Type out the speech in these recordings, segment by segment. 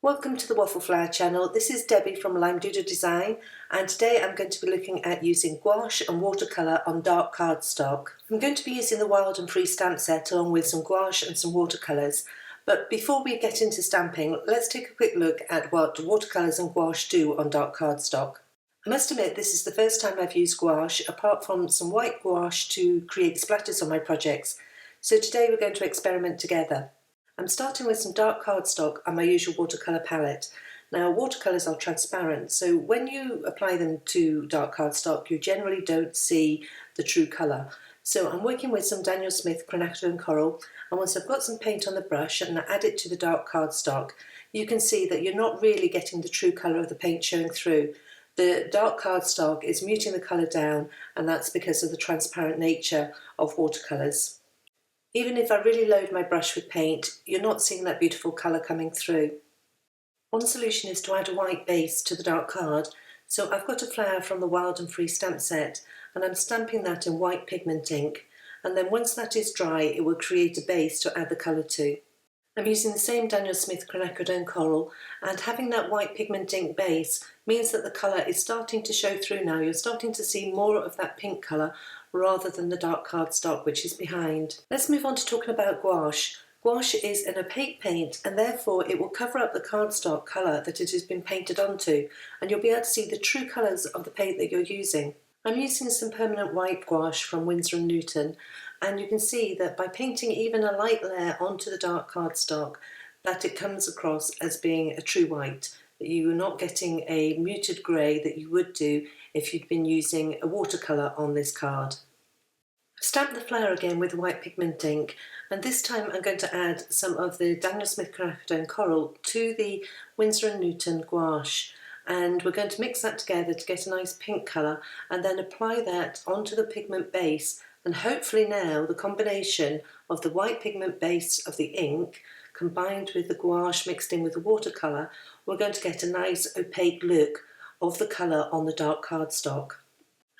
Welcome to the Waffle Flower channel. This is Debbie from Lime Doodle Design, and today I'm going to be looking at using gouache and watercolour on dark cardstock. I'm going to be using the Wild and Free stamp set along with some gouache and some watercolours. But before we get into stamping, let's take a quick look at what watercolours and gouache do on dark cardstock. I must admit this is the first time I've used gouache, apart from some white gouache to create splatters on my projects. So today we're going to experiment together. I'm starting with some dark cardstock on my usual watercolour palette. Now watercolours are transparent, so when you apply them to dark cardstock you generally don't see the true colour. So I'm working with some Daniel Smith Quinacridone Coral, and once I've got some paint on the brush and I add it to the dark cardstock, you can see that you're not really getting the true colour of the paint showing through. The dark cardstock is muting the colour down, and that's because of the transparent nature of watercolours. Even if I really load my brush with paint, you're not seeing that beautiful colour coming through. One solution is to add a white base to the dark card, so I've got a flower from the Wild and Free stamp set and I'm stamping that in white pigment ink, and then once that is dry it will create a base to add the colour to. I'm using the same Daniel Smith Quinacridone Coral, and having that white pigment ink base means that the colour is starting to show through now. You're starting to see more of that pink colour rather than the dark cardstock which is behind. Let's move on to talking about gouache. Gouache is an opaque paint and therefore it will cover up the cardstock colour that it has been painted onto, and you'll be able to see the true colours of the paint that you're using. I'm using some permanent white gouache from Winsor & Newton, and you can see that by painting even a light layer onto the dark cardstock that it comes across as being a true white, that you are not getting a muted grey that you would do if you'd been using a watercolour on this card. Stamp the flower again with white pigment ink, and this time I'm going to add some of the Daniel Smith Quinacridone Coral to the Winsor & Newton gouache, and we're going to mix that together to get a nice pink colour and then apply that onto the pigment base, and hopefully now the combination of the white pigment base of the ink combined with the gouache mixed in with the watercolour, we're going to get a nice opaque look of the colour on the dark cardstock.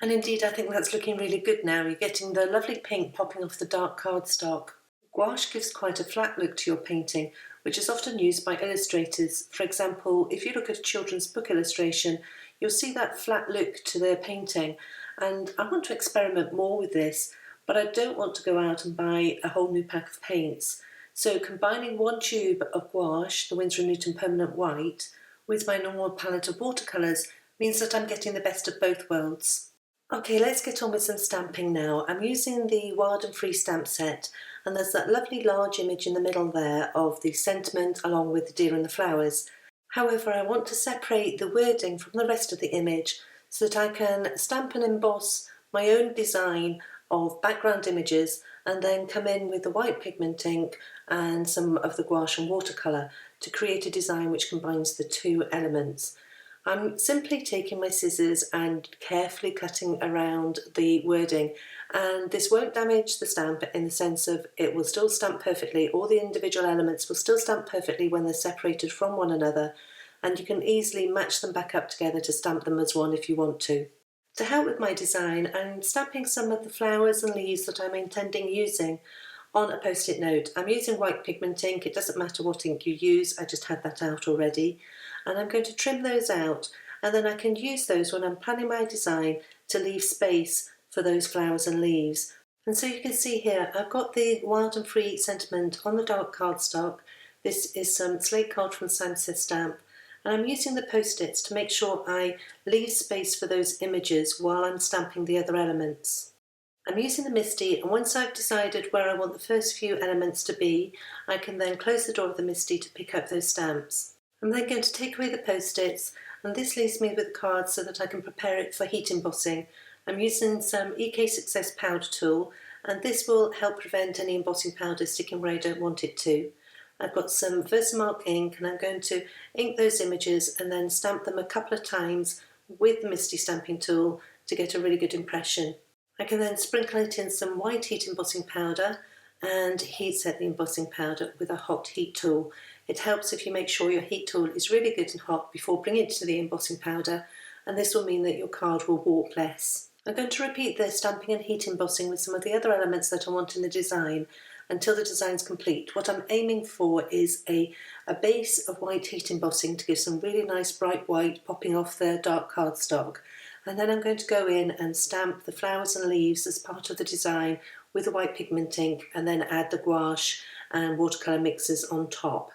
And indeed I think that's looking really good now. You're getting the lovely pink popping off the dark cardstock. Gouache gives quite a flat look to your painting, which is often used by illustrators. For example, if you look at a children's book illustration, you'll see that flat look to their painting, and I want to experiment more with this, but I don't want to go out and buy a whole new pack of paints. So combining one tube of gouache, the Winsor & Newton Permanent White, with my normal palette of watercolours means that I'm getting the best of both worlds. Okay, let's get on with some stamping now. I'm using the Wild and Free stamp set, and there's that lovely large image in the middle there of the sentiment along with the deer and the flowers. However, I want to separate the wording from the rest of the image so that I can stamp and emboss my own design of background images and then come in with the white pigment ink and some of the gouache and watercolour to create a design which combines the two elements. I'm simply taking my scissors and carefully cutting around the wording, and this won't damage the stamp in the sense of it will still stamp perfectly. All the individual elements will still stamp perfectly when they're separated from one another, and you can easily match them back up together to stamp them as one if you want to. To help with my design, I'm stamping some of the flowers and leaves that I'm intending using on a post-it note. I'm using white pigment ink. It doesn't matter what ink you use, I just had that out already. And I'm going to trim those out, and then I can use those when I'm planning my design to leave space for those flowers and leaves. And so you can see here I've got the Wild and Free sentiment on the dark cardstock. This is some slate card from Sam Says Stamp, and I'm using the post-its to make sure I leave space for those images while I'm stamping the other elements. I'm using the MISTI, and once I've decided where I want the first few elements to be, I can then close the door of the MISTI to pick up those stamps. I'm then going to take away the post-its, and this leaves me with the card so that I can prepare it for heat embossing. I'm using some EK Success powder tool, and this will help prevent any embossing powder sticking where I don't want it to. I've got some Versamark ink, and I'm going to ink those images and then stamp them a couple of times with the MISTI stamping tool to get a really good impression. I can then sprinkle it in some white heat embossing powder and heat set the embossing powder with a hot heat tool. It helps if you make sure your heat tool is really good and hot before bringing it to the embossing powder, and this will mean that your card will warp less. I'm going to repeat the stamping and heat embossing with some of the other elements that I want in the design until the design's complete. What I'm aiming for is a base of white heat embossing to give some really nice bright white popping off the dark cardstock. And then I'm going to go in and stamp the flowers and leaves as part of the design with the white pigment ink, and then add the gouache and watercolour mixes on top.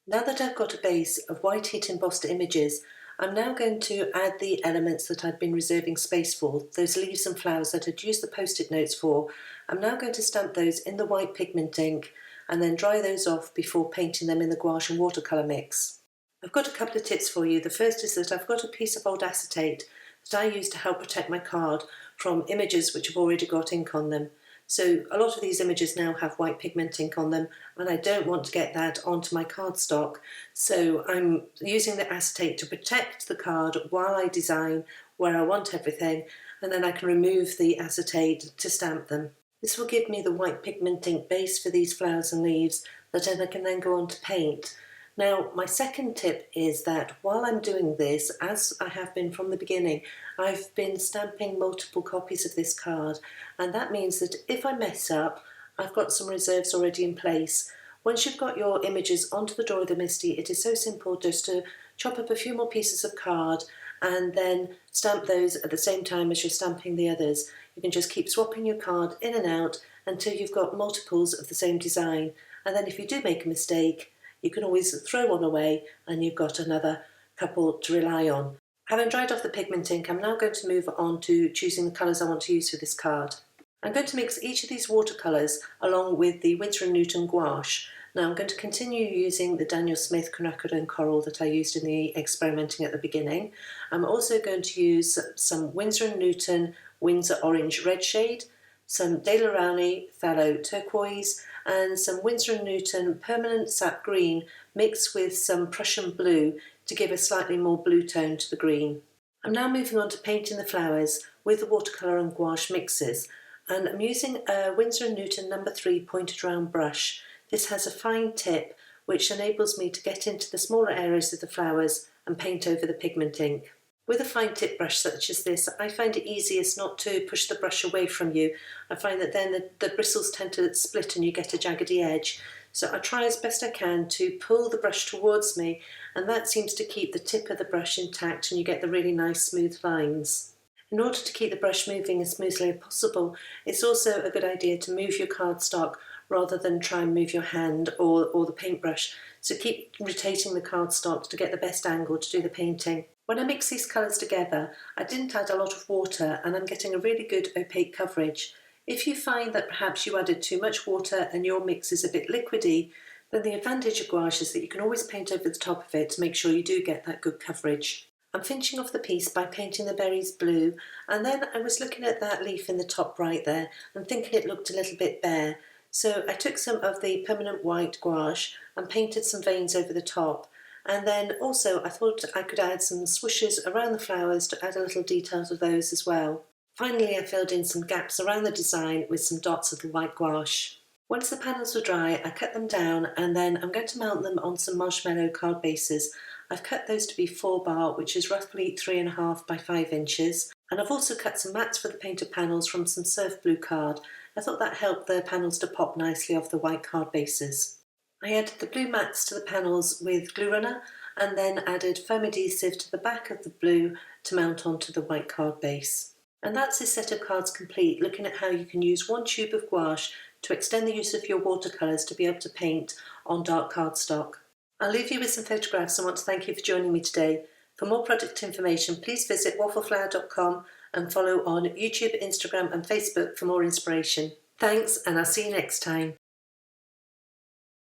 Now that I've got a base of white heat embossed images, I'm now going to add the elements that I'd been reserving space for, those leaves and flowers that I'd used the post-it notes for. I'm now going to stamp those in the white pigment ink and then dry those off before painting them in the gouache and watercolour mix. I've got a couple of tips for you. The first is that I've got a piece of old acetate that I use to help protect my card from images which have already got ink on them. So a lot of these images now have white pigment ink on them, and I don't want to get that onto my cardstock. So I'm using the acetate to protect the card while I design where I want everything, and then I can remove the acetate to stamp them. This will give me the white pigment ink base for these flowers and leaves that I can then go on to paint. Now, my second tip is that while I'm doing this, as I have been from the beginning, I've been stamping multiple copies of this card, and that means that if I mess up, I've got some reserves already in place. Once you've got your images onto the Door of the Misty, it is so simple just to chop up a few more pieces of card and then stamp those at the same time as you're stamping the others. You can just keep swapping your card in and out until you've got multiples of the same design, and then if you do make a mistake, you can always throw one away and you've got another couple to rely on. Having dried off the pigment ink, I'm now going to move on to choosing the colours I want to use for this card. I'm going to mix each of these watercolours along with the Winsor & Newton gouache. Now I'm going to continue using the Daniel Smith quinacridone coral that I used in the experimenting at the beginning. I'm also going to use some Winsor & Newton Windsor Orange Red shade, some Daler Rowney Phthalo Turquoise, and some Winsor & Newton Permanent Sap Green mixed with some Prussian Blue to give a slightly more blue tone to the green. I'm now moving on to painting the flowers with the watercolour and gouache mixes, and I'm using a Winsor & Newton No. 3 pointed round brush. This has a fine tip which enables me to get into the smaller areas of the flowers and paint over the pigment ink. With a fine tip brush such as this, I find it easiest not to push the brush away from you. I find that then the bristles tend to split and you get a jaggedy edge. So I try as best I can to pull the brush towards me, and that seems to keep the tip of the brush intact and you get the really nice smooth lines. In order to keep the brush moving as smoothly as possible, it's also a good idea to move your cardstock rather than try and move your hand or the paintbrush. So keep rotating the cardstock to get the best angle to do the painting. When I mix these colours together, I didn't add a lot of water and I'm getting a really good opaque coverage. If you find that perhaps you added too much water and your mix is a bit liquidy, then the advantage of gouache is that you can always paint over the top of it to make sure you do get that good coverage. I'm finishing off the piece by painting the berries blue, and then I was looking at that leaf in the top right there and thinking it looked a little bit bare. So I took some of the permanent white gouache and painted some veins over the top. And then also I thought I could add some swooshes around the flowers to add a little detail to those as well. Finally, I filled in some gaps around the design with some dots of the white gouache. Once the panels were dry, I cut them down and then I'm going to mount them on some marshmallow card bases. I've cut those to be 4 bar, which is roughly 3.5 by 5 inches. And I've also cut some mats for the painted panels from some surf blue card. I thought that helped the panels to pop nicely off the white card bases. I added the blue mats to the panels with glue runner and then added foam adhesive to the back of the blue to mount onto the white card base. And that's this set of cards complete, looking at how you can use one tube of gouache to extend the use of your watercolours to be able to paint on dark cardstock. I'll leave you with some photographs and want to thank you for joining me today. For more product information, please visit waffleflower.com and follow on YouTube, Instagram and Facebook for more inspiration. Thanks, and I'll see you next time.